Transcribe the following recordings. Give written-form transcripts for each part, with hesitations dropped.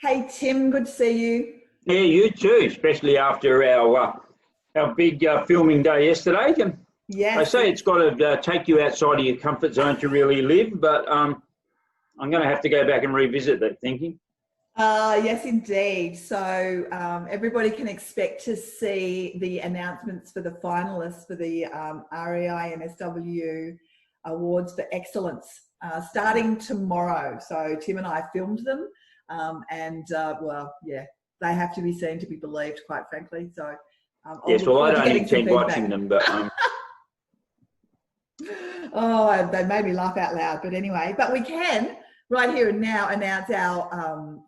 Hey Tim, good to see you. Yeah, you too, especially after our big filming day yesterday. They Yes. say it's got to take you outside of your comfort zone to really live, but I'm going to have to go back and revisit that thinking. Yes, indeed. So everybody can expect to see the announcements for the finalists for the REINSW Awards for Excellence starting tomorrow. So Tim and I filmed them, well, yeah, they have to be seen to be believed, quite frankly. So yes, well, I don't intend watching them, but oh, they made me laugh out loud. But anyway, but we can right here and now announce our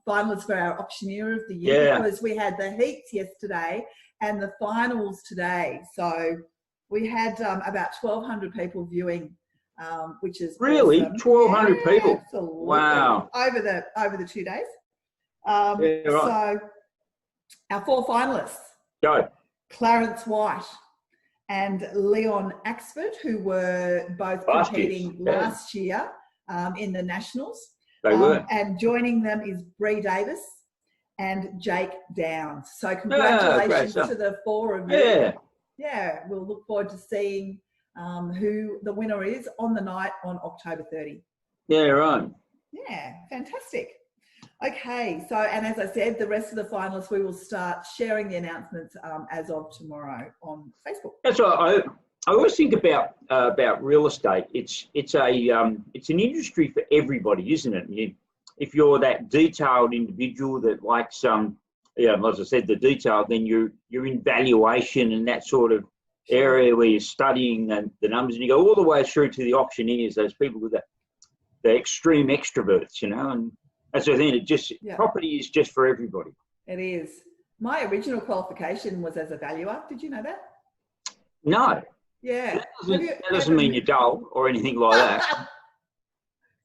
finalists for our auctioneer of the year, because we had the heats yesterday and the finals today. So we had about 1,200 people viewing, which is really awesome. 1,200 people. Absolutely. Wow! Over the 2 days. Right. So our 4 finalists: go Clarence White and Leon Axford, who were both competing last year in the Nationals. They were. And joining them is Bree Davis and Jake Downs. So congratulations to the 4 of you. Yeah. Yeah, we'll look forward to seeing who the winner is on the night on October 30. Yeah, right. Yeah, fantastic. Okay, so, and as I said, the rest of the finalists, we will start sharing the announcements as of tomorrow on Facebook. That's right. I always think about real estate. It's an industry for everybody, isn't it? If you're that detailed individual that likes as I said, the detail, then you're in valuation and that sort of area where you're studying the numbers, and you go all the way through to the auctioneers, those people with the extreme extroverts, and that's the thing. Property is just for everybody. It is. My original qualification was as a valuer. Did you know that? No. Yeah. That doesn't mean you're dull or anything like that.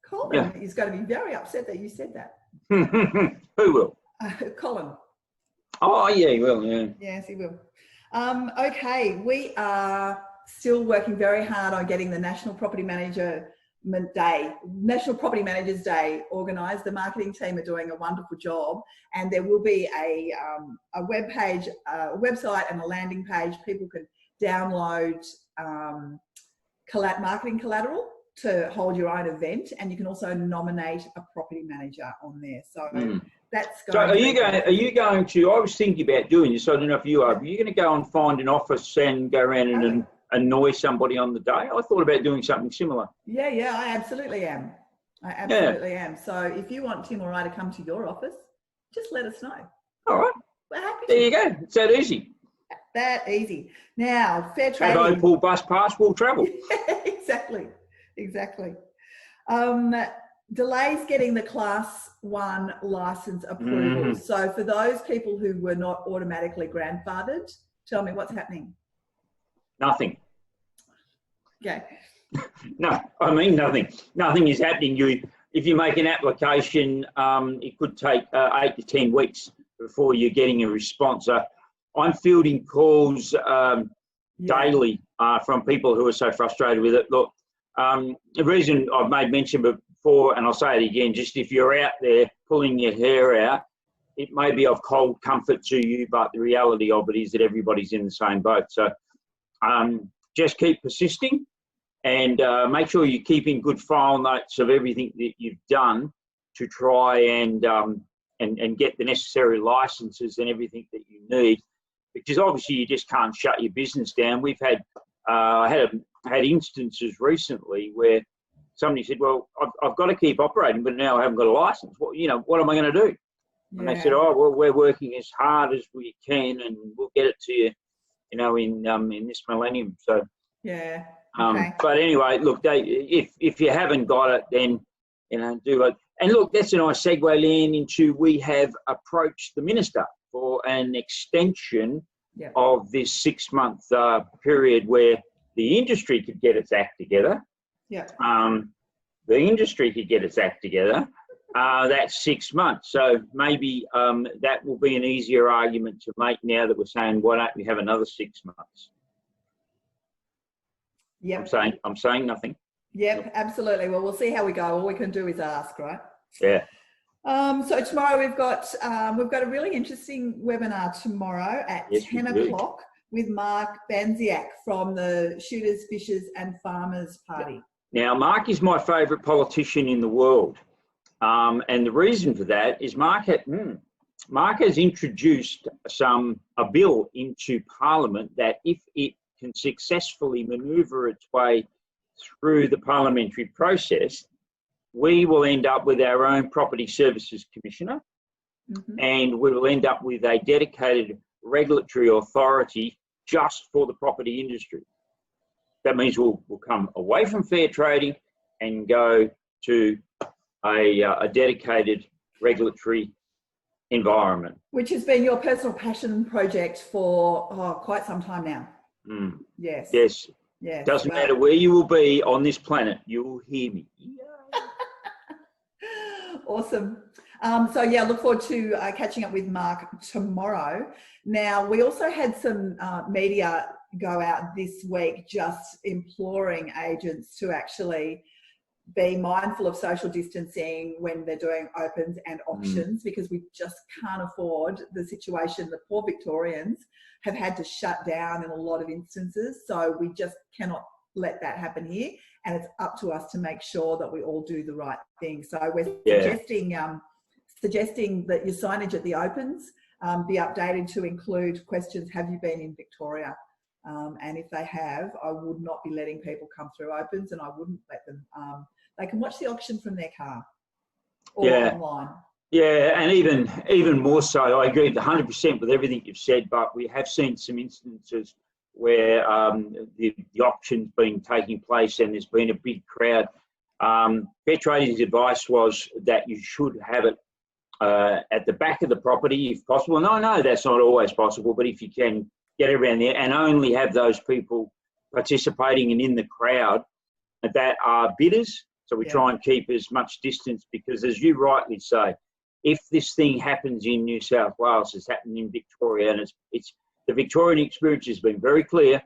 Colin is going to be very upset that you said that. Who will? Colin. Oh, yeah, he will, yeah. Yes, he will. Okay, we are still working very hard on getting the National Property Managers Day organised. The marketing team are doing a wonderful job, and there will be a web page, a website and a landing page. People can download marketing collateral to hold your own event, and you can also nominate a property manager on there. So that's going. So are you going to? I was thinking about doing this. I don't know if you are. Are you going to go and find an office and go around and annoy somebody on the day? I thought about doing something similar. Yeah, I absolutely am. I absolutely am. So if you want Tim or I to come to your office, just let us know. All right. We're happy. There you go. It's that easy. That easy. Now, fair trading. Have Opal bus pass, we'll travel. Exactly. Delays getting the Class 1 licence approval. So for those people who were not automatically grandfathered, tell me what's happening. Nothing. Okay. No, I mean nothing. Nothing is happening. If you make an application, it could take 8 to 10 weeks before you're getting a response. I'm fielding calls daily from people who are so frustrated with it. Look, the reason I've made mention before, and I'll say it again, just if you're out there pulling your hair out, it may be of cold comfort to you, but the reality of it is that everybody's in the same boat. So just keep persisting, and make sure you're keeping good file notes of everything that you've done to try and get the necessary licenses and everything that you need, because obviously you just can't shut your business down. We've had had instances recently where somebody said, well, I've got to keep operating, but now I haven't got a license. Well, what am I going to do? And they said, oh, well, we're working as hard as we can, and we'll get it to you, in this millennium. So, yeah. Okay. But anyway, look, if you haven't got it, then, do it. And look, that's a nice segue, Leanne, into we have approached the Minister for an extension of this 6-month period where the industry could get its act together. Yeah. The industry could get its act together. That's 6 months. So maybe that will be an easier argument to make now that we're saying, why don't we have another 6 months? Yeah. I'm saying nothing. Yep, absolutely. Well, we'll see how we go. All we can do is ask, right? Yeah. So tomorrow we've got a really interesting webinar tomorrow at 10 o'clock with Mark Banziak from the Shooters, Fishers and Farmers Party. Now, Mark is my favourite politician in the world. And the reason for that is Mark has introduced a bill into Parliament that if it can successfully manoeuvre its way through the parliamentary process, we will end up with our own Property Services Commissioner, and we will end up with a dedicated regulatory authority just for the property industry. That means we'll come away from fair trading and go to a dedicated regulatory environment. Which has been your personal passion project for quite some time now. Yes. Yes. Yes. Doesn't matter where you will be on this planet, you will hear me. Awesome. So yeah, look forward to catching up with Mark tomorrow. Now, we also had some media go out this week just imploring agents to actually be mindful of social distancing when they're doing opens and auctions, because we just can't afford the situation. The poor Victorians have had to shut down in a lot of instances, so we just cannot let that happen here, and it's up to us to make sure that we all do the right thing. So we're suggesting that your signage at the opens be updated to include questions: have you been in Victoria? And if they have, I would not be letting people come through opens, and I wouldn't let them. They can watch the auction from their car or online. Yeah, and even more so, I agree 100% with everything you've said, but we have seen some instances where the auction's been taking place and there's been a big crowd. Fair Trading's advice was that you should have it at the back of the property if possible. No, that's not always possible, but if you can get around there and only have those people participating and in the crowd that are bidders. So we try and keep as much distance, because as you rightly say, if this thing happens in New South Wales, it's happened in Victoria, and it's the Victorian experience has been very clear.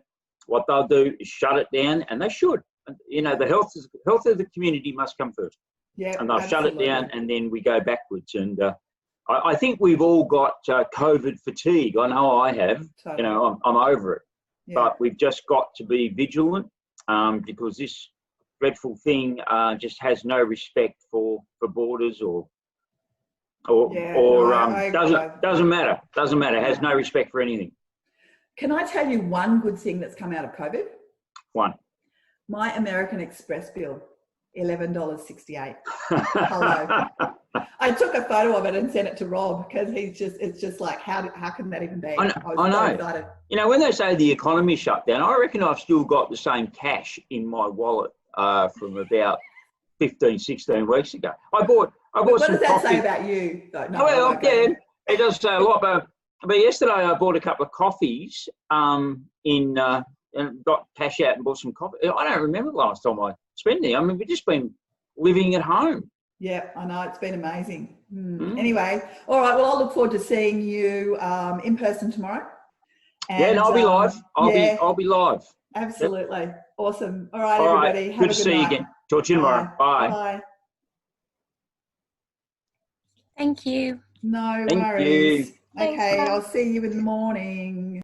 What they'll do is shut it down, and they should. You know, the health of the community must come first. Yeah, and they'll shut it down, and then we go backwards. And I think we've all got COVID fatigue. I know I have. Totally. You know, I'm over it. Yeah. But we've just got to be vigilant, because this dreadful thing just has no respect for borders or doesn't matter. It has no respect for anything. Can I tell you one good thing that's come out of COVID? One. My American Express bill, $11.68. Hello. I took a photo of it and sent it to Rob, because it's just like, how can that even be? I know. Excited. You know, when they say the economy shut down, I reckon I've still got the same cash in my wallet from about 15, 16 weeks ago. I bought what some does that coffee. say about you? No, well, yeah, it does say a lot. But yesterday I bought a couple of coffees and got cash out and bought some coffee. I don't remember the last time I spent it. I mean, we've just been living at home. Yeah, I know. It's been amazing. Anyway, all right. Well, I'll look forward to seeing you in person tomorrow. And I'll be live. I'll be live. Absolutely. Yep. Awesome. All right, everybody. Have a good night. Good to see you again. Talk to you tomorrow. Bye. Bye. Thank you. No worries. Okay, I'll see you in the morning.